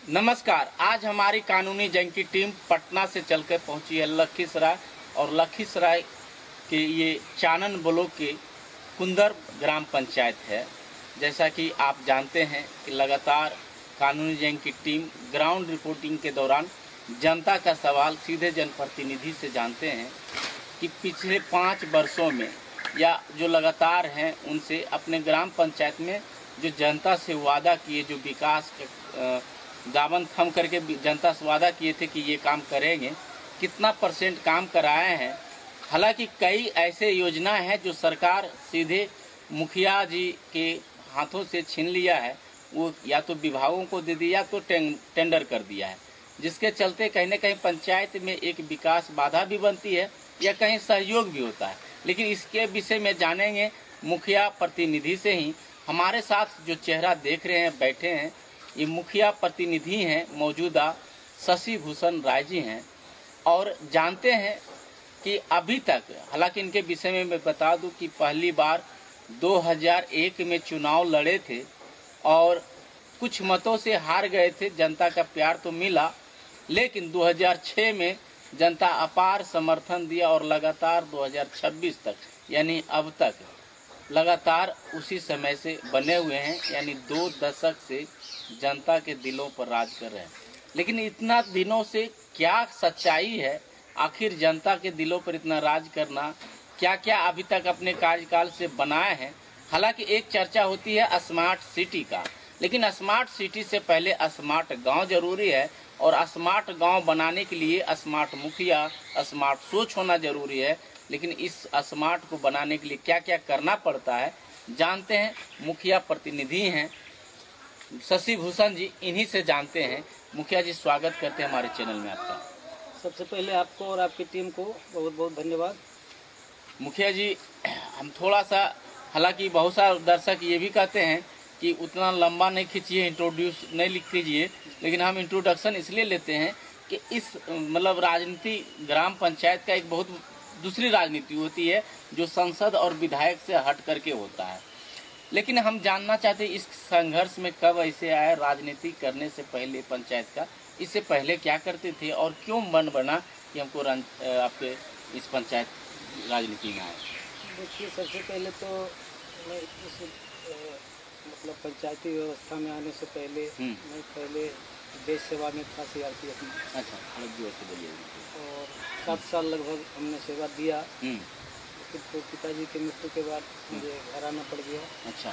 नमस्कार। आज हमारी कानूनी जंग की टीम पटना से चलकर पहुंची है लखीसराय और लखीसराय के ये चानन ब्लॉक के कुंदर ग्राम पंचायत है। जैसा कि आप जानते हैं कि लगातार कानूनी जंग की टीम ग्राउंड रिपोर्टिंग के दौरान जनता का सवाल सीधे जनप्रतिनिधि से जानते हैं कि पिछले 5 वर्षों में या जो लगातार हैं उनसे अपने ग्राम पंचायत में जो जनता से वादा किए, जो विकास दामन थम करके जनता से वादा किए थे कि ये काम करेंगे, कितना % काम कराए हैं। हालांकि कई ऐसे योजना हैं जो सरकार सीधे मुखिया जी के हाथों से छीन लिया है, वो या तो विभागों को दे दिया तो टेंडर कर दिया है, जिसके चलते कहीं न कहीं पंचायत में एक विकास बाधा भी बनती है या कहीं सहयोग भी होता है। लेकिन इसके विषय में जानेंगे मुखिया प्रतिनिधि से ही। हमारे साथ जो चेहरा देख रहे हैं बैठे हैं, ये मुखिया प्रतिनिधि हैं, मौजूदा शशि भूषण राय जी हैं, और जानते हैं कि अभी तक, हालांकि इनके विषय में मैं बता दूं कि पहली बार 2001 में चुनाव लड़े थे और कुछ मतों से हार गए थे। जनता का प्यार तो मिला, लेकिन 2006 में जनता अपार समर्थन दिया और लगातार 2026 तक यानी अब तक लगातार उसी समय से बने हुए हैं, यानी 2 दशक से जनता के दिलों पर राज कर रहे हैं। लेकिन इतना दिनों से क्या सच्चाई है, आखिर जनता के दिलों पर इतना राज करना, क्या क्या अभी तक अपने कार्यकाल से बनाए हैं। हालांकि एक चर्चा होती है स्मार्ट सिटी का, लेकिन स्मार्ट सिटी से पहले स्मार्ट गांव जरूरी है, और स्मार्ट गांव बनाने के लिए स्मार्ट मुखिया, स्मार्ट सोच होना जरूरी है। लेकिन इस स्मार्ट को बनाने के लिए क्या क्या करना पड़ता है, जानते हैं। मुखिया प्रतिनिधि हैं शशि भूषण जी, इन्हीं से जानते हैं। मुखिया जी, स्वागत करते हैं हमारे चैनल में आपका। सबसे पहले आपको और आपकी टीम को बहुत बहुत धन्यवाद। मुखिया जी, हम थोड़ा सा, हालांकि बहुत सारे दर्शक ये भी कहते हैं कि उतना लंबा नहीं खींचिए, इंट्रोड्यूस नहीं लिख कीजिए, लेकिन हम इंट्रोडक्शन इसलिए लेते हैं कि इस मतलब राजनीति ग्राम पंचायत का एक बहुत दूसरी राजनीति होती है जो संसद और विधायक से हट करके होता है। लेकिन हम जानना चाहते हैं इस संघर्ष में कब ऐसे आया राजनीति करने से पहले पंचायत का, इससे पहले क्या करते थे और क्यों मन बना कि हमको आपके इस पंचायत राजनीति में आए? देखिए, सबसे पहले तो मैं इस मतलब पंचायती व्यवस्था में आने से पहले मैं पहले देश सेवा में था, CRPF में। अच्छा, अलग जोर से बोलिए। और 7 साल लगभग हमने सेवा दिया। फिर तो पिताजी की मृत्यु के बाद मुझे घर आना पड़ गया। अच्छा।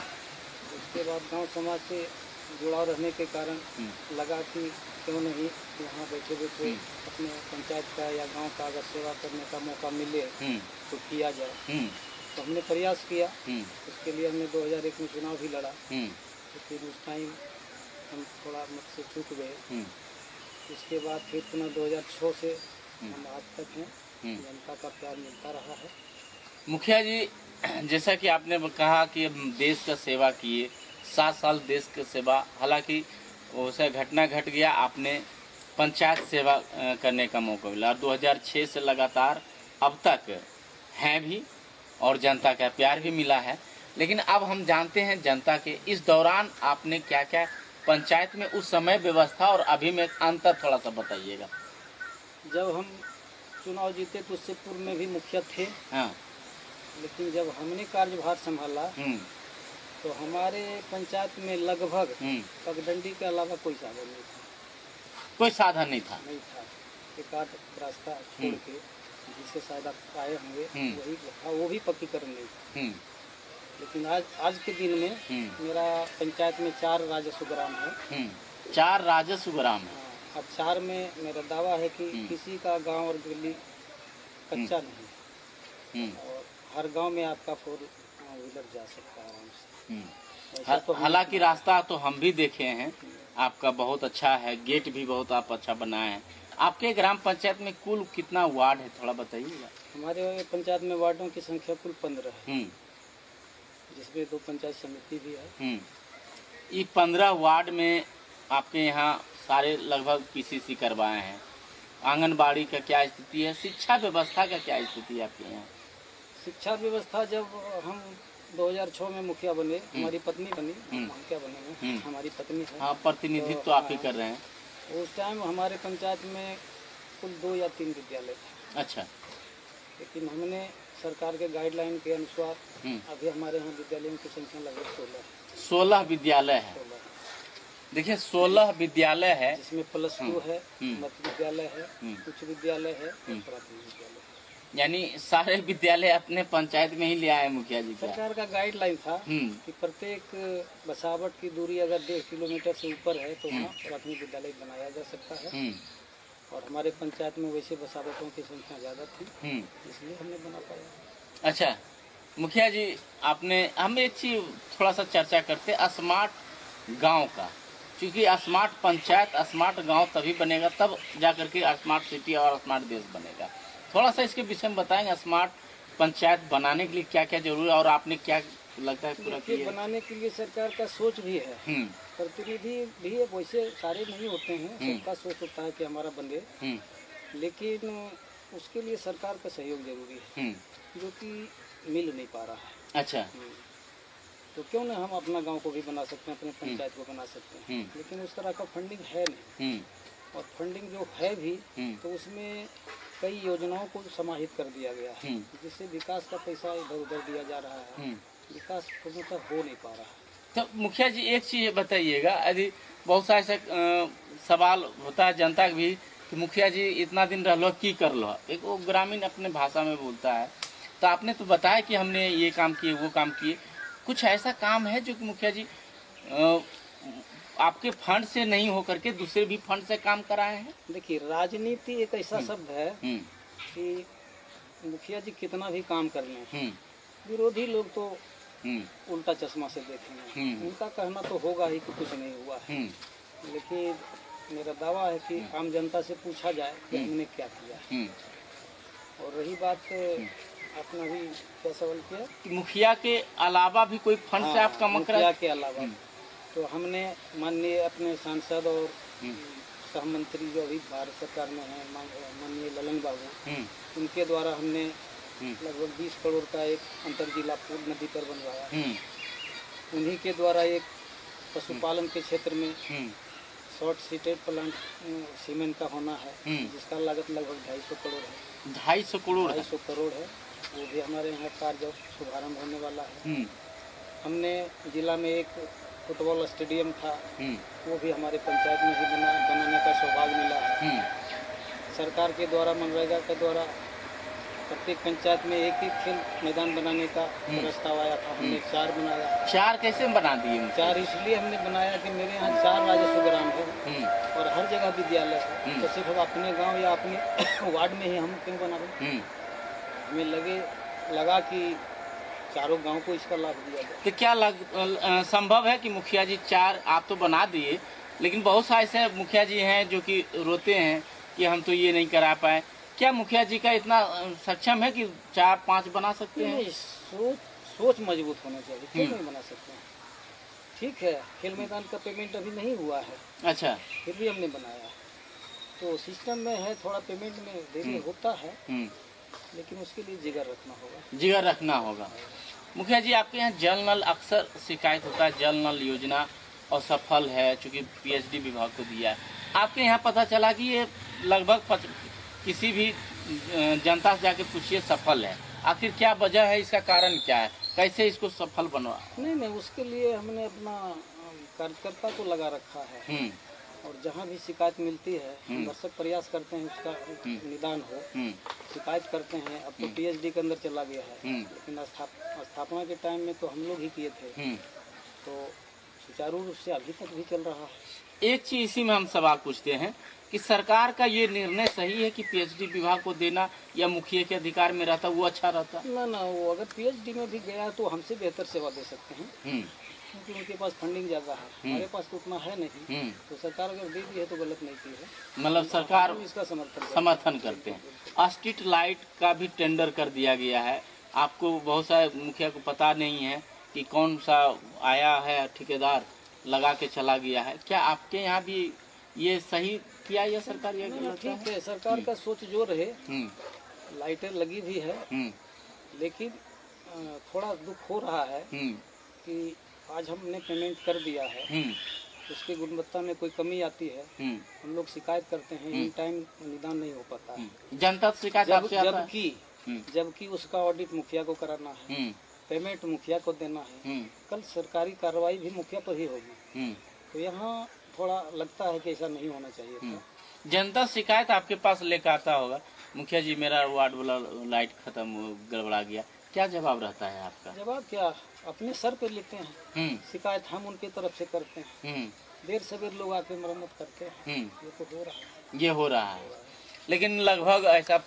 उसके बाद गांव समाज से जुड़ाव रहने के कारण लगा कि क्यों नहीं यहाँ बैठे बैठे अपने पंचायत का या गांव का अगर सेवा करने का मौका मिले तो किया जाए। तो हमने प्रयास किया। उसके लिए हमने 2001 में चुनाव भी लड़ा। तो फिर उस टाइम हम थोड़ा मत से चूक गए। उसके बाद फिर पुनः 2006 से हम आज तक हैं। जनता का प्यार मिलता रहा है। मुखिया जी, जैसा कि आपने कहा कि हम देश का सेवा किए, 7 साल देश की सेवा, हालांकि वैसा घटना घट गया, आपने पंचायत सेवा करने का मौका मिला। 2006 से लगातार अब तक हैं भी और जनता का प्यार भी मिला है। लेकिन अब हम जानते हैं जनता के इस दौरान आपने क्या क्या पंचायत में उस समय व्यवस्था और अभी में अंतर थोड़ा सा बताइएगा। जब हम चुनाव जीते तो उससे पूर्व में भी मुखिया थे। हाँ। लेकिन जब हमने कार्यभार संभाला तो हमारे पंचायत में लगभग पगडंडी के अलावा कोई साधन नहीं था। कोई साधन नहीं था? नहीं था। एक आध रास्ता छोड़ के जिसे शायद आप आए होंगे वही था, वो भी पक्कीकरण नहीं था। लेकिन आज के दिन में मेरा पंचायत में 4 राजस्व ग्राम है। 4 राजस्व ग्राम है। अब 4 में मेरा दावा है कि किसी का गांव और गली कच्चा नहीं, और हर गांव में आपका 4 व्हीलर जा सकता है आराम से। हालांकि रास्ता तो हम भी देखे हैं, आपका बहुत अच्छा है, गेट भी बहुत आप अच्छा बनाए हैं। आपके ग्राम पंचायत में कुल कितना वार्ड है, थोड़ा बताइएगा। हमारे पंचायत में वार्डों की संख्या कुल 15 है, जिसमें 2 पंचायत समिति भी है। ये 15 वार्ड में आपके यहाँ सारे लगभग PCC करवाए हैं। आंगनबाड़ी का क्या स्थिति है? शिक्षा व्यवस्था का क्या स्थिति है आपके यहाँ? शिक्षा व्यवस्था, जब हम 2006 में मुखिया बने, हमारी पत्नी बनी, मुखिया बने, हमारी पत्नी है। हाँ, प्रतिनिधित्व तो आप ही कर रहे हैं। उस टाइम हमारे पंचायत में कुल 2 या 3 विद्यालय थे, अच्छा। लेकिन हमने सरकार के गाइडलाइन के अनुसार हम्म। अभी हमारे यहाँ विद्यालयों की संख्या लगभग 16 है। 16 विद्यालय है। 16 देखिए 16 विद्यालय है, जिसमें +2 है, हम्म। मध्य विद्यालय है, हम्म। उच्च विद्यालय है और प्राथमिक विद्यालय है। यानी सारे विद्यालय अपने पंचायत में ही ले आए मुखिया जी क्या? सरकार का गाइडलाइन था हम्म। कि प्रत्येक बसावट की दूरी अगर 1.5 किलोमीटर से ऊपर है तो वहाँ प्राथमिक विद्यालय बनाया जा सकता है। और हमारे पंचायत में वैसे बसावटों की संख्या ज़्यादा थी, इसलिए हमने बना पाया। अच्छा मुखिया जी, आपने हम एक चीज थोड़ा सा चर्चा करते स्मार्ट गांव का, क्योंकि स्मार्ट पंचायत स्मार्ट गांव तभी बनेगा तब जा करके स्मार्ट सिटी और स्मार्ट देश बनेगा। थोड़ा सा इसके विषय में बताएंगे, स्मार्ट पंचायत बनाने के लिए क्या क्या जरूरी है और आपने क्या लगता है पूरा किया? बनाने के लिए सरकार का सोच भी है, प्रतिनिधि भी है, वैसे सारे नहीं होते हैं, सबका सोच होता है कि हमारा बने, लेकिन उसके लिए सरकार का सहयोग जरूरी है, जो कि मिल नहीं पा रहा है। अच्छा। तो क्यों ना हम अपना गांव को भी बना सकते हैं, अपने पंचायत को बना सकते हैं, लेकिन उस तरह का फंडिंग है नहीं। और फंडिंग जो है भी तो उसमें कई योजनाओं को समाहित कर दिया गया है, जिससे विकास का पैसा इधर उधर दिया जा रहा है, विकास पूर्णतः हो नहीं पा रहा है। तो मुखिया जी एक चीज बताइएगा, यदि बहुत सा ऐसा सवाल होता है जनता भी कि मुखिया जी इतना दिन रह की कर लो, एक वो ग्रामीण अपने भाषा में बोलता है, तो आपने तो बताया कि हमने ये काम किए वो काम किए, कुछ ऐसा काम है जो कि मुखिया जी आपके फंड से नहीं हो करके दूसरे भी फंड से काम कराए हैं? देखिए राजनीति एक ऐसा शब्द है कि मुखिया जी कितना भी काम कर लें, विरोधी लोग तो उल्टा चश्मा से देखेंगे, उनका कहना तो होगा ही कि कुछ नहीं हुआ है, लेकिन मेरा दावा है कि आम जनता से पूछा जाए कि हमने क्या किया। और रही बात आपने भी क्या सवाल किया कि मुखिया के अलावा भी कोई फंड से आप काम मुखिया के अलावा तो हमने माननीय अपने सांसद और सह मंत्री जो अभी भारत सरकार में हैं माननीय ललन बाबू, उनके द्वारा हमने लगभग 20 करोड़ का एक अंतर जिला पुल नदी पर बनवाया। उन्हीं के द्वारा एक पशुपालन के क्षेत्र में शॉर्ट सीटेड प्लांट सीमेंट का होना है, जिसका लागत लगभग 250 करोड़ है। 250 करोड़ 250 करोड़ है, वो भी हमारे यहाँ कार्य शुभारंभ होने वाला है। हमने जिला में एक फुटबॉल स्टेडियम था, वो भी हमारे पंचायत में ही बनाने का सौभाग्य मिला है। सरकार के द्वारा मनरेगा के द्वारा प्रत्येक पंचायत में एक खेल मैदान बनाने का प्रस्ताव आया था, हमने 4 बनाया। 4 कैसे बना दिए? 4 इसलिए हमने बनाया कि मेरे यहाँ 4 राजस्व ग्राम है और हर जगह विद्यालय है, तो सिर्फ अपने गांव या अपने वार्ड में ही हम क्यों बना रहे? हमें लगा कि चारों गांव को इसका लाभ दिया जाए। तो क्या संभव है कि मुखिया जी 4 आप तो बना दिए, लेकिन बहुत सारे ऐसे मुखिया जी हैं जो कि रोते हैं कि हम तो ये नहीं करा पाए, क्या मुखिया जी का इतना सक्षम है कि 4-5 बना सकते हैं? सोच मजबूत होना चाहिए, क्यों नहीं बना सकते हैं? ठीक है, खेल मैदान का पेमेंट अभी नहीं हुआ है, अच्छा, फिर भी हमने बनाया, तो सिस्टम में है, थोड़ा पेमेंट में देरी होता है, लेकिन उसके लिए जिगर रखना होगा। मुखिया जी आपके यहाँ जल नल अक्सर शिकायत होता है, जल नल योजना और सफल है, चूँकि पीएचडी विभाग को दिया है, आपके यहाँ पता चला कि ये लगभग किसी भी जनता से जाके पूछिए सफल है, आखिर क्या वजह है, इसका कारण क्या है, कैसे इसको सफल बनवा? नहीं, उसके लिए हमने अपना कार्यकर्ता को लगा रखा है, और जहाँ भी शिकायत मिलती है हम भरसक प्रयास करते हैं उसका निदान हो। शिकायत करते हैं, अब तो पीएचडी के अंदर चला गया है, लेकिन स्थापना के टाइम में तो हम लोग ही किए थे, तो सुचारू रूप से अभी तक भी चल रहा है। एक चीज इसी में हम सवाल पूछते हैं कि सरकार का ये निर्णय सही है कि पीएचडी विभाग को देना, या मुखिया के अधिकार में रहता वो अच्छा रहता? ना, वो अगर पीएचडी में भी गया तो हमसे बेहतर सेवा दे सकते हैं, क्योंकि उनके पास फंडिंग ज़्यादा है, हमारे पास तो उतना है नहीं, तो सरकार अगर दे दी है तो गलत नहीं की है, मतलब सरकार इसका समर्थन करते हैं। स्ट्रीट लाइट का भी टेंडर कर दिया गया है, आपको बहुत सारे मुखिया को पता नहीं है कि कौन सा आया है, ठेकेदार लगा के चला गया है, क्या आपके यहाँ भी ये सही किया या सरकार? ठीक है, सरकार का सोच जो रहे, लाइटें लगी भी है, लेकिन थोड़ा दुख हो रहा है कि आज हमने पेमेंट कर दिया है, उसकी गुणवत्ता में कोई कमी आती है, हम लोग शिकायत करते हैं, इन टाइम निदान नहीं हो पाता है। जनता से शिकायत आपसे आता है? जबकि उसका ऑडिट मुखिया को कराना है, पेमेंट मुखिया को देना है, कल सरकारी कार्रवाई भी मुखिया पर ही होगी। तो यहाँ थोड़ा लगता है कि ऐसा नहीं होना चाहिए था। जनता शिकायत आपके पास लेकर आता होगा, मुखिया जी मेरा वार्ड वाला लाइट खत्म गड़बड़ा गया, क्या जवाब रहता है आपका? जवाब क्या, अपने सर पे लेते हैं, शिकायत हम उनकी तरफ से करते हैं, देर सवेर लोग आके मरम्मत करते हैं। ये तो हो रहा है, ये हो रहा है। लेकिन लगभग ऐसा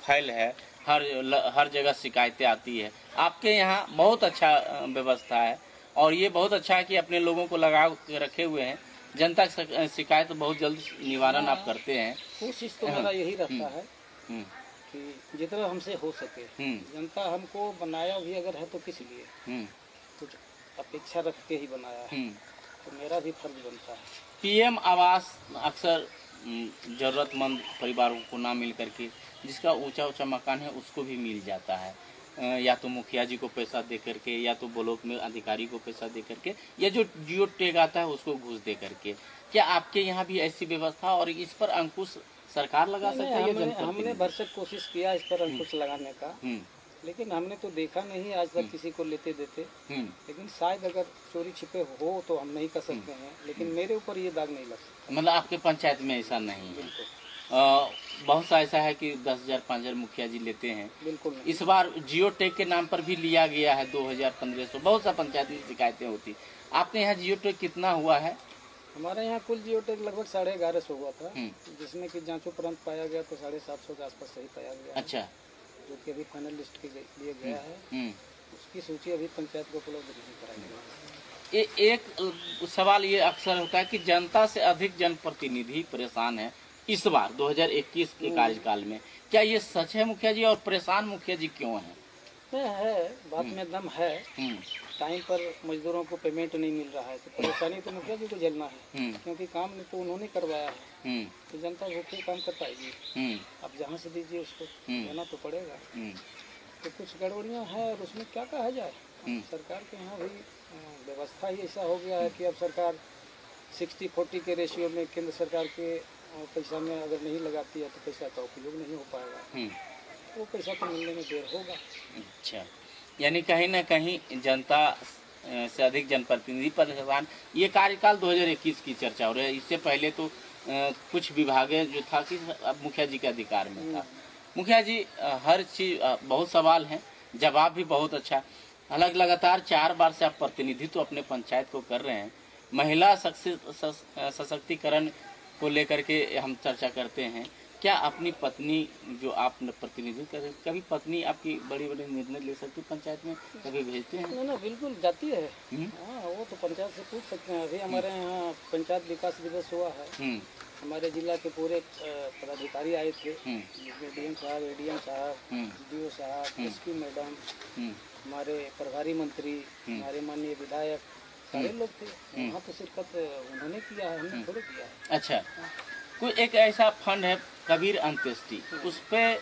फैल है, हर जगह शिकायतें आती है। आपके यहाँ बहुत अच्छा व्यवस्था है और ये बहुत अच्छा है कि अपने लोगों को लगा के रखे हुए हैं। जनता की शिकायत बहुत जल्द निवारण आप करते हैं। कोशिश तो मेरा यही रहता है कि जितना हमसे हो सके, जनता हमको बनाया भी अगर है तो किस लिए, कुछ अपेक्षा रख के ही बनाया है, तो मेरा भी फर्ज बनता है। पीएम आवास अक्सर जरूरतमंद परिवारों को ना मिल करके, जिसका ऊंचा ऊंचा मकान है उसको भी मिल जाता है, या तो मुखिया जी को पैसा दे करके, या तो ब्लॉक में अधिकारी को पैसा दे करके, या जो जियो टैग आता है उसको घूस दे करके। क्या आपके यहाँ भी ऐसी व्यवस्था और इस पर अंकुश सरकार लगा सकती है? हमने भरसक कोशिश किया इस पर अंकुश लगाने का, लेकिन हमने तो देखा नहीं आज तक किसी को लेते देते। लेकिन शायद अगर चोरी छिपे हो तो हम नहीं कर सकते हैं, लेकिन मेरे ऊपर ये दाग नहीं लग सकता। मतलब आपके पंचायत में ऐसा नहीं है? बहुत सा ऐसा है कि 10,000 5,000 मुखिया जी लेते हैं। बिल्कुल नहीं। इस बार जियो टैग के नाम पर भी लिया गया है 2,000-1,500। बहुत सा पंचायत में शिकायतें होती। आपके यहाँ जियो टैग कितना हुआ है? हमारे यहाँ कुल जियो टैग लगभग 1150 हुआ था, जिसमें कि जांचों पाया गया तो 750 के आसपास सही पाया गया। अच्छा, जो कि अभी फाइनल लिस्ट के लिए गया है, उसकी सूची अभी पंचायत को उपलब्ध नहीं कराई गई। एक सवाल ये अक्सर होता है कि जनता से अधिक जनप्रतिनिधि परेशान है इस बार 2021 के कार्यकाल में। क्या ये सच है मुखिया जी, और परेशान मुखिया जी क्यों हैं? है, बात में दम है। टाइम पर मजदूरों को पेमेंट नहीं मिल रहा है तो परेशानी तो मुखिया जी को झेलना है, क्योंकि काम तो उन्होंने करवाया है। तो जनता भूखे काम कर पाएगी? अब जहाँ से दीजिए उसको देना तो पड़ेगा। तो कुछ गड़बड़ियाँ हैं और उसमें क्या कहा जाए। सरकार के यहाँ भी व्यवस्था ही ऐसा हो गया है कि अब सरकार 60-40 के रेशियो में केंद्र सरकार के पैसा में अगर नहीं लगाती है तो पैसा का उपयोग नहीं हो पाएगा। वो पैसा तो मिलने में देर होगा। अच्छा, यानी कहीं ना कहीं जनता से अधिक जनप्रतिनिधि परेशान। ये कार्यकाल 2021 की चर्चा हो रही है। इससे पहले तो कुछ विभागें जो था कि मुखिया जी के अधिकार में था। मुखिया जी हर चीज बहुत सवाल हैं, जवाब भी बहुत अच्छा। हालांकि लगातार 4 बार से आप प्रतिनिधित्व अपने पंचायत को कर रहे हैं। महिला सशक्तिकरण को लेकर के हम चर्चा करते हैं। क्या अपनी पत्नी जो आप प्रतिनिधित्व कर रहे हैं, कभी पत्नी आपकी बड़े बड़े निर्णय ले सकती पंचायत में, कभी भेजते हैं? ना बिल्कुल जाती है। हाँ, वो तो पंचायत से पूछ सकते हैं। अभी हमारे यहाँ पंचायत विकास दिवस हुआ है। हमारे जिला के पूरे पदाधिकारी आए थे, जिसमें डीएम साहब, एडीएम साहब, डीओ साहब, एसपी मैडम, हमारे प्रभारी मंत्री, हमारे माननीय विधायक, सारे लोग थे। वहाँ तो शिरकत उन्होंने किया है, हमने थोड़ा किया है। अच्छा, कोई एक ऐसा फंड है कबीर अंत्येष्टि, उस पर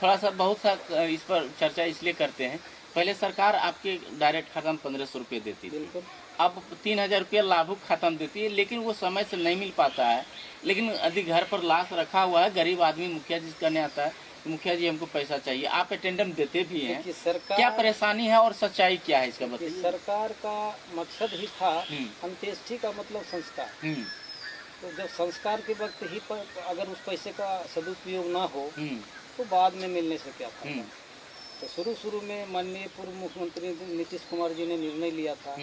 थोड़ा सा बहुत सा इस पर चर्चा इसलिए करते हैं। पहले सरकार आपके डायरेक्ट खाता में 1,500 रुपये देती थी, अब 3,000 रुपये लाभुक खाता में देती है, लेकिन वो समय से नहीं मिल पाता है। लेकिन यदि घर पर लाश रखा हुआ है, गरीब आदमी मुखिया जी करने आता है, तो मुखिया जी हमको पैसा चाहिए, आप अटेंडेंस देते भी हैं। क्या परेशानी है और सच्चाई क्या है इसका बताइए। सरकार का मकसद ही था अंत्येष्टि का मतलब संस्कार। तो जब संस्कार के वक्त ही पर अगर उस पैसे का सदुपयोग ना हो तो बाद में मिलने से क्या फायदा। तो शुरू में माननीय पूर्व मुख्यमंत्री नीतीश कुमार जी ने निर्णय लिया था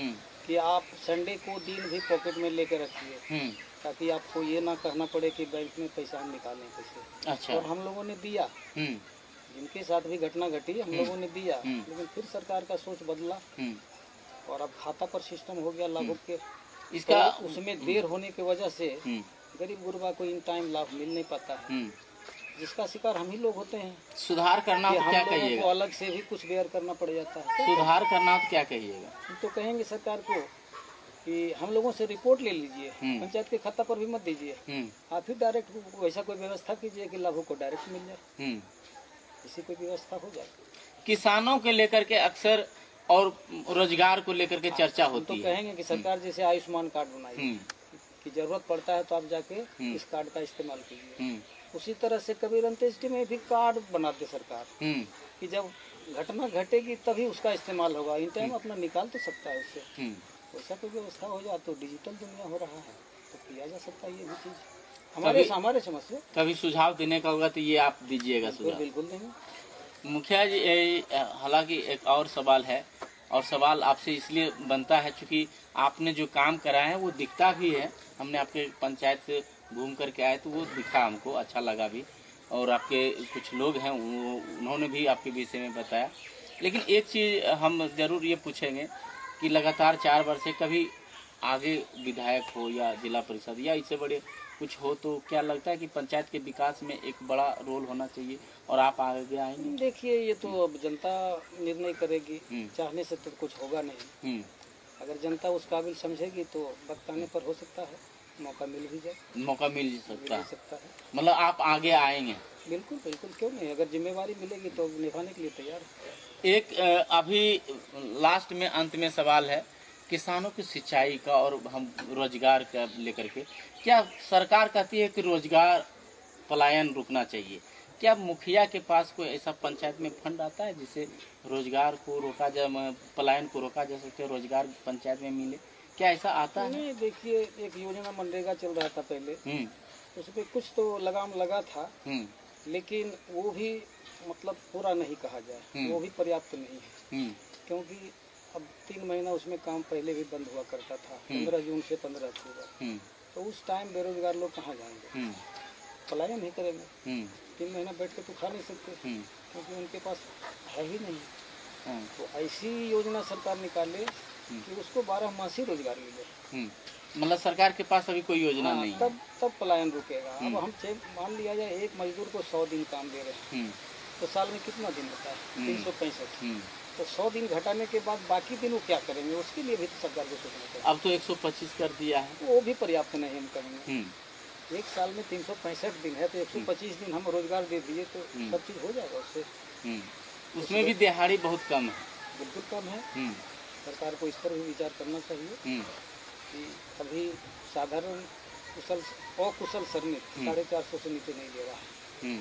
कि आप संडे को दिन भी पॉकेट में लेकर रखिए, ताकि आपको ये ना कहना पड़े कि बैंक में पैसा हम निकालें कैसे। अच्छा। और हम लोगों ने दिया, जिनके साथ भी घटना घटी हम लोगों ने दिया, लेकिन फिर सरकार का सोच बदला और अब खाता पर सिस्टम हो गया लाभुक के। इसका तो उसमें देर होने की वजह से गरीब गुरबा को इन टाइम लाभ मिल नहीं पाता है, जिसका शिकार हम ही लोग होते हैं। सुधार करना तो क्या कहिएगा? अलग से भी कुछ बेयर करना पड़ जाता है। सुधार करना तो क्या कहिएगा? हम तो कहेंगे सरकार को कि हम लोगों से रिपोर्ट ले लीजिए, पंचायत के खाता पर भी मत दीजिए, आप ही डायरेक्ट वैसा कोई व्यवस्था कीजिए कि लाभों को डायरेक्ट मिल जाए, इसी कोई व्यवस्था हो जाए। किसानों के लेकर के अक्सर और रोजगार को लेकर के चर्चा हम तो होती है। कहेंगे कि सरकार जैसे आयुष्मान कार्ड बनाई कि जरूरत पड़ता है तो आप जाके इस कार्ड का इस्तेमाल कीजिए। उसी तरह से कबीर अंत्येष्टि में भी कार्ड बनाते सरकार कि जब घटना घटेगी तभी उसका इस्तेमाल होगा, इन टाइम अपना निकाल तो सकता है उससे। वैसा कोई व्यवस्था हो जाए तो डिजिटल दुनिया हो रहा है तो किया जा सकता है ये भी चीज़ हमारे समझ से। कभी सुझाव देने का होगा तो ये आप दीजिएगा सुझाव। बिल्कुल देंगे मुखिया जी, हालांकि एक और सवाल है, और सवाल आपसे इसलिए बनता है क्योंकि आपने जो काम करा है वो दिखता भी है। हमने आपके पंचायत से घूम करके आए तो वो दिखा, हमको अच्छा लगा भी, और आपके कुछ लोग हैं उन्होंने भी आपके विषय में बताया। लेकिन एक चीज़ हम ज़रूर ये पूछेंगे कि लगातार 4 वर्ष से कभी आगे विधायक हो या जिला परिषद या इससे बड़े कुछ हो तो क्या लगता है कि पंचायत के विकास में एक बड़ा रोल होना चाहिए और आप आगे आएंगे? देखिए ये तो अब जनता निर्णय करेगी, चाहने से तो कुछ होगा नहीं। अगर जनता उस काबिल समझेगी तो वक्त आने पर हो सकता है मौका मिल भी जाए। मौका मिल सकता है। मतलब आप आगे आएंगे? बिल्कुल बिल्कुल, क्यों नहीं, अगर जिम्मेवारी मिलेगी तो निभाने के लिए तैयार है। एक अभी लास्ट में अंत में सवाल है किसानों की सिंचाई का और हम रोजगार का लेकर के, क्या सरकार कहती है कि रोजगार पलायन रुकना चाहिए, क्या मुखिया के पास कोई ऐसा पंचायत में फंड आता है जिससे रोजगार को रोका जा, पलायन को रोका जा सके, रोजगार पंचायत में मिले, क्या ऐसा आता है? नहीं, देखिए एक योजना मनरेगा चल रहा था पहले, उसपे कुछ तो लगाम लगा था, लेकिन वो भी मतलब पूरा नहीं कहा जाए, वो भी पर्याप्त नहीं है, क्योंकि अब 3 महीना उसमें काम पहले भी बंद हुआ करता था, 15 जून से 15 अक्टूबर, तो उस टाइम बेरोजगार लोग कहाँ जाएंगे, पलायन ही करेंगे। 3 महीना बैठ के तो खा नहीं सकते क्योंकि उनके पास है ही नहीं। तो ऐसी योजना सरकार निकाले कि उसको 12 मासी रोजगार मिले। मतलब सरकार के पास अभी कोई योजना नहीं है। तब पलायन रुकेगा। अब हम मान लिया जाए एक मजदूर को 100 दिन काम दे रहे हैं तो साल में कितना दिन होता है, 365, तो 100 दिन घटाने के बाद बाकी दिन वो क्या करेंगे, उसके लिए भी तो सरकार को सोचना चाहिए। अब तो 125 कर दिया है, वो भी पर्याप्त नहीं हम करेंगे। एक साल में 365 दिन है तो 125 दिन हम रोजगार दे दिए तो सब चीज़ हो जाएगा उससे। उसमें भी दिहाड़ी बहुत कम है। बिल्कुल कम है। सरकार को इस पर भी विचार करना चाहिए कि अभी साधारण अकुशल श्रमिक 450 से नीचे नहीं दे रहा है।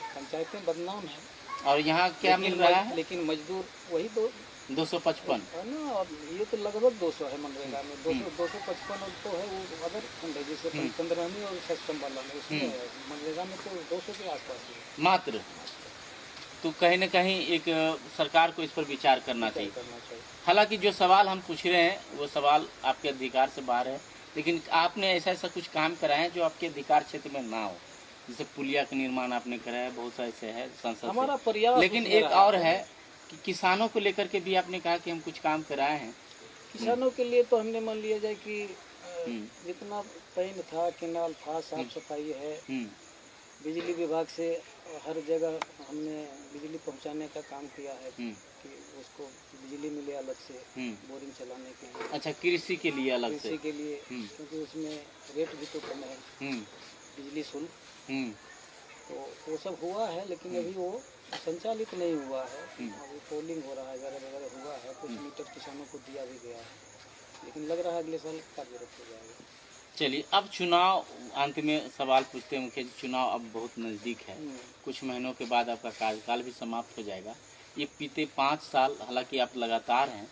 पंचायतें बदनाम है। और यहाँ क्या मिल रहा है? लेकिन मजदूर वही 255 है ना, और ये तो लगभग 200 है मनरेगा में, 255 तो है वो अदर फंड है, जैसे 15वीं और सक्षम वाला में, उसमें मनरेगा में तो 200 के आसपास है मात्र। तो कहीं न कहीं एक सरकार को इस पर विचार करना चाहिए। हालांकि जो सवाल हम पूछ रहे हैं वो सवाल आपके अधिकार से बाहर है, लेकिन आपने ऐसा कुछ काम कराए हैं जो आपके अधिकार क्षेत्र में ना हो, जैसे पुलिया का निर्माण आपने कराया, बहुत सा ऐसे है संसद हमारा प्रयास। लेकिन एक और है कि किसानों को लेकर के भी आपने कहा कि हम कुछ काम कराए हैं। किसानों के लिए तो हमने मान लिया जाए कि जितना पैन था, केनाल था, साफ सफाई है, बिजली विभाग से हर जगह हमने बिजली पहुंचाने का काम किया है कि उसको बिजली मिले अलग से बोरिंग चलाने के लिए। अच्छा, कृषि के लिए अलग से? कृषि के लिए, क्योंकि उसमें रेट भी तो कम है, बिजली शुल्क, तो वो सब हुआ है, लेकिन अभी वो संचालित नहीं हुआ है। अभी पोलिंग हो रहा है, वगैरह हुआ है, कुछ मीटर किसानों को दिया भी गया है, लेकिन लग रहा है अगले साल कार्यरत हो जाएगा। चलिए, अब चुनाव, अंत में सवाल पूछते हैं मुखिया जी, चुनाव अब बहुत नज़दीक है, कुछ महीनों के बाद आपका कार्यकाल भी समाप्त हो जाएगा। ये बीते 5 साल, हालांकि आप लगातार हैं,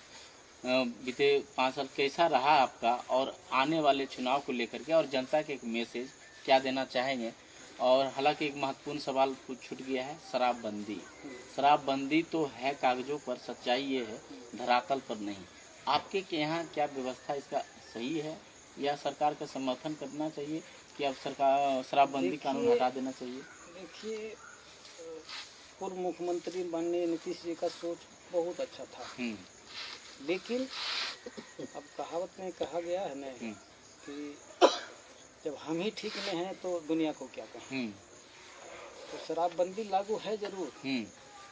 बीते 5 साल कैसा रहा आपका, और आने वाले चुनाव को लेकर के और जनता के एक मैसेज क्या देना चाहेंगे? और हालांकि एक महत्वपूर्ण सवाल कुछ छूट गया है, शराबबंदी। शराबबंदी तो है कागजों पर, सच्चाई ये है धरातल पर नहीं। आपके यहाँ क्या व्यवस्था इसका सही है या सरकार का समर्थन करना चाहिए कि अब सरकार शराबबंदी कानून हटा देना चाहिए? देखिए, पूर्व मुख्यमंत्री माननीय नीतीश जी का सोच बहुत अच्छा था, लेकिन अब कहावत में कहा गया है ना कि जब हम ही ठीक में हैं तो दुनिया को क्या कहें। तो शराबबंदी लागू है जरूर,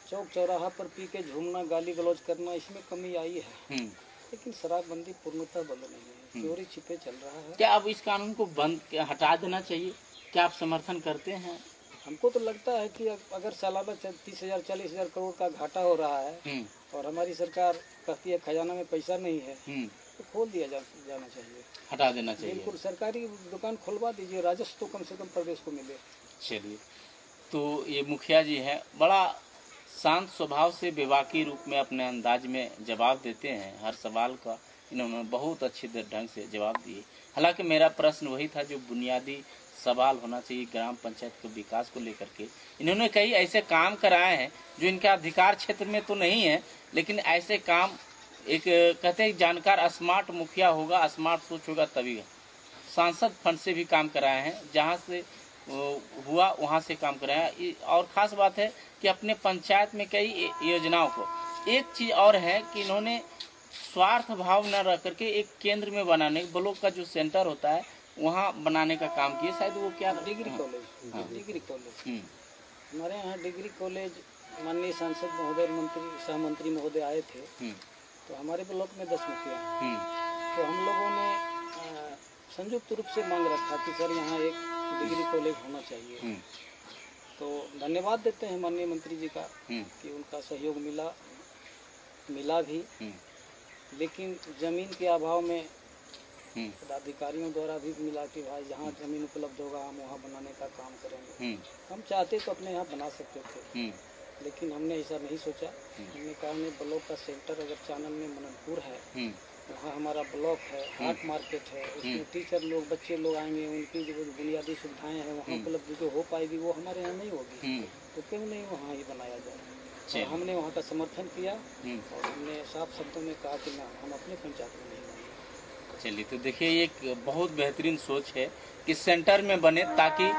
चौक चौराहा पर पी के झूमना, गाली गलौज करना, इसमें कमी आई है, लेकिन शराबबंदी पूर्णतः बंद नहीं है, चोरी छिपे चल रहा है। क्या अब इस कानून को बंद हटा देना चाहिए? क्या आप समर्थन करते हैं? हमको तो लगता है कि अगर सालाना 30,000 40,000 करोड़ का घाटा हो रहा है और हमारी सरकार कहती है खजाना में पैसा नहीं है, तो खोल दिया जाना चाहिए, हटा देना चाहिए। बिल्कुल सरकारी दुकान खुलवा दीजिए, राजस्व तो कम से कम प्रदेश को मिले। चलिए, तो ये मुखिया जी हैं, बड़ा शांत स्वभाव से बेबाकी रूप में अपने अंदाज में जवाब देते हैं। हर सवाल का इन्होंने बहुत अच्छे ढंग से जवाब दिए। हालांकि मेरा प्रश्न वही था जो बुनियादी सवाल होना चाहिए ग्राम पंचायत के विकास को लेकर के। इन्होंने कई ऐसे काम कराए हैं जो इनका अधिकार क्षेत्र में तो नहीं है, लेकिन ऐसे काम एक कहते हैं जानकार स्मार्ट मुखिया होगा, स्मार्ट सोच होगा तभी। सांसद फंड से भी काम कराए हैं, जहाँ से हुआ वहाँ से काम कराया। और ख़ास बात है कि अपने पंचायत में कई योजनाओं को, एक चीज़ और है कि इन्होंने स्वार्थ भाव न रख करके एक केंद्र में बनाने, ब्लॉक का जो सेंटर होता है वहाँ बनाने का काम किए। शायद वो क्या डिग्री कॉलेज, डिग्री कॉलेज हमारे यहाँ डिग्री कॉलेज माननीय सांसद महोदय, सह मंत्री महोदय आए थे, तो हमारे ब्लॉक में 10 मुखिया हैं, तो हम लोगों ने संयुक्त रूप से मांग रखा कि सर यहाँ एक डिग्री कॉलेज होना चाहिए। तो धन्यवाद देते हैं माननीय मंत्री जी का कि उनका सहयोग मिला भी, लेकिन जमीन के अभाव में पदाधिकारियों द्वारा भी मिला कि भाई जहाँ जमीन उपलब्ध होगा हम वहाँ बनाने का काम करेंगे। हम चाहते तो अपने यहाँ बना सकते थे, लेकिन हमने ऐसा नहीं सोचा। हमने कहा नहीं, ब्लॉक का सेंटर अगर चानन में मननपुर है, वहाँ हमारा ब्लॉक है, हाट मार्केट है, उसमें टीचर लोग, बच्चे लोग आएंगे, उनकी जो बुनियादी सुविधाएं हैं वहाँ उपलब्ध जो हो पाएगी वो हमारे यहाँ नहीं होगी, तो क्यों नहीं वहाँ ही बनाया जाए। और हमने वहाँ का समर्थन किया और हमने साफ शब्दों में कहा कि ना, हम अपने पंचायत में नहीं बनाएंगे। चलिए, तो देखिए ये एक बहुत बेहतरीन सोच है कि सेंटर में बने ताकि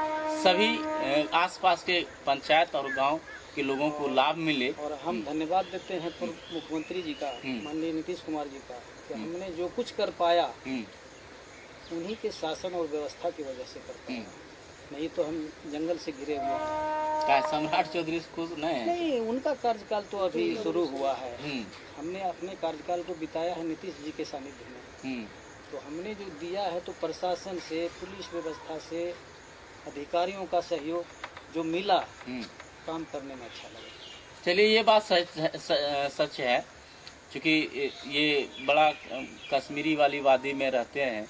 सभी आसपास के पंचायत और गांव के लोगों को लाभ मिले। और हम धन्यवाद देते हैं पूर्व मुख्यमंत्री जी का, माननीय नीतीश कुमार जी का, कि हमने जो कुछ कर पाया उन्हीं के शासन और व्यवस्था की वजह से कर पाया, नहीं तो हम जंगल से घिरे हुए हैं। सम्राट चौधरी खुद नहीं, उनका कार्यकाल तो अभी शुरू हुआ है। हमने अपने कार्यकाल को बिताया है नीतीश जी के सानिध्य में, तो हमने जो दिया है तो प्रशासन से, पुलिस व्यवस्था से, अधिकारियों का सहयोग जो मिला, काम करने में अच्छा लगा। चलिए, ये बात सच है, क्योंकि ये बड़ा कश्मीरी वाली वादी में रहते हैं,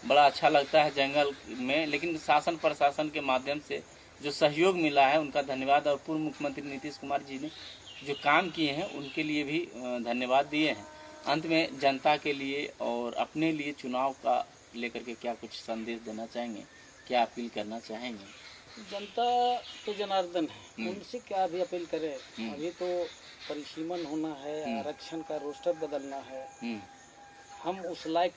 बड़ा अच्छा लगता है जंगल में, लेकिन शासन प्रशासन के माध्यम से जो सहयोग मिला है उनका धन्यवाद। और पूर्व मुख्यमंत्री नीतीश कुमार जी ने जो काम किए हैं उनके लिए भी धन्यवाद दिए हैं। अंत में जनता के लिए और अपने लिए चुनाव का लेकर के क्या कुछ संदेश देना चाहेंगे, क्या अपील करना चाहेंगे? जनता तो जनार्दन है, उनसे क्या भी अपील करें। अभी तो परिसीमन होना है, आरक्षण का रोस्टर बदलना है, हम उस लायक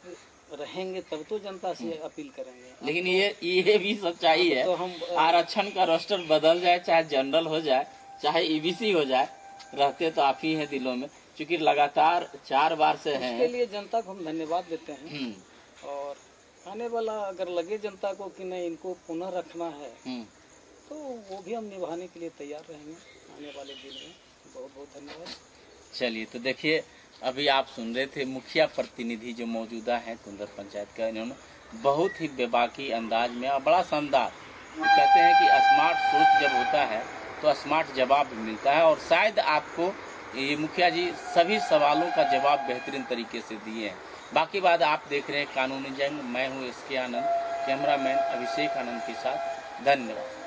रहेंगे तब तो जनता से अपील करेंगे। लेकिन ये भी सच्चाई है, तो हम आरक्षण का रोस्टर बदल जाए, चाहे जनरल हो जाए, चाहे ईबीसी हो जाए, रहते तो आप ही हैं दिलों में, क्योंकि लगातार 4 बार से हैं। इसके लिए जनता को हम धन्यवाद देते हैं। और आने वाला अगर लगे जनता को कि नहीं इनको पुनः रखना है, तो वो भी हम निभाने के लिए तैयार रहेंगे आने वाले दिन में। बहुत बहुत धन्यवाद। चलिए, तो देखिए अभी आप सुन रहे थे मुखिया प्रतिनिधि जो मौजूदा हैं कुंदर पंचायत का, इन्होंने बहुत ही बेबाकी अंदाज में और बड़ा शानदार, कहते हैं कि स्मार्ट सोच जब होता है तो स्मार्ट जवाब भी मिलता है। और शायद आपको ये मुखिया जी सभी सवालों का जवाब बेहतरीन तरीके से दिए हैं। बाकी बात आप देख रहे हैं कानूनी जंग। मैं हूँ SK आनंद, कैमरामैन अभिषेक आनंद के साथ। धन्यवाद।